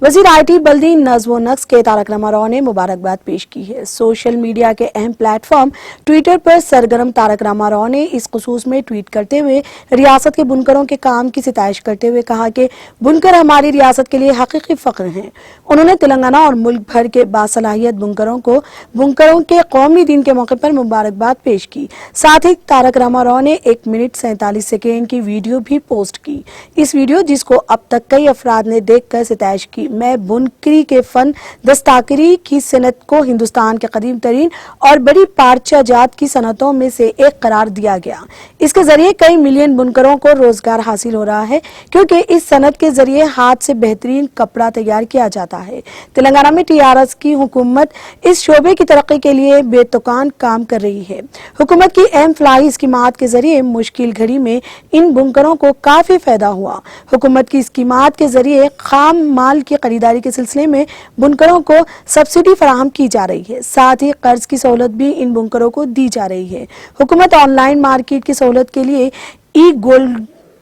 वज़ीर आईटी बल्दी नज़्म व नक्श के तारक रामाराव ने मुबारकबाद पेश की है। सोशल मीडिया के अहम प्लेटफॉर्म ट्विटर पर सरगर्म तारक रामाराव ने इस खुसूस में ट्वीट करते हुए रियासत के बुनकरों के काम की सिताइश करते हुए कहा कि बुनकर हमारी रियासत के लिए हकीकी फख्र हैं। उन्होंने तेलंगाना और मुल्क भर के बासलाहियत बुनकरों के कौमी दिन के मौके पर मुबारकबाद पेश की। साथ ही तारक रामाराव ने 1 मिनट 47 सेकेंड की वीडियो भी पोस्ट की। इस वीडियो जिसको अब तक कई अफराद ने देखकर सिताइश की मैं बुनकरी के फन दस्ताकारी की सनत को हिंदुस्तान के कदीम तरीन और बड़ी पारचा जात की सनतों में से एक करार दिया गया। इसके जरिए कई मिलियन बुनकरों को रोजगार हासिल हो रहा है, क्योंकि इस सनत के जरिए हाथ से बेहतरीन कपड़ा तैयार किया जाता है। तेलंगाना में टीआरएस की हुकूमत इस शोबे की तरक्की के लिए बेतुकान काम कर रही है। हुकूमत की अहम फलाही स्कीमात के जरिए मुश्किल घड़ी में इन बुनकरों को काफी फायदा हुआ। हुकूमत की स्कीमात के जरिए खाम माल की खरीदारी के सिलसिले में बुनकरों को सब्सिडी फराहम की जा रही है। साथ ही कर्ज की सहूलत भी इन बुनकरों को दी जा रही है। हुकूमत ऑनलाइन मार्केट की सहूलत के लिए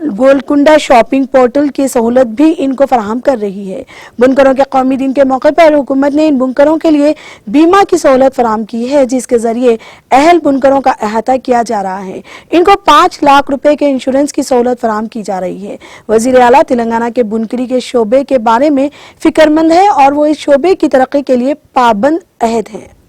गोलकुंडा शॉपिंग पोर्टल की सहूलत भी इनको फराहम कर रही है। बुनकरों के कौमी दिन के मौके पर हुकूमत ने इन बुनकरों के लिए बीमा की सहूलत फराहम की है, जिसके जरिए अहल बुनकरों का अहाता किया जा रहा है। इनको 5 लाख रुपए के इंश्योरेंस की सहूलत फराहम की जा रही है। वजीर आला तेलंगाना के बुनकरी के शोबे के बारे में फिक्रमंद है और वो इस शोबे की तरक्की के लिए पाबंद अहद है।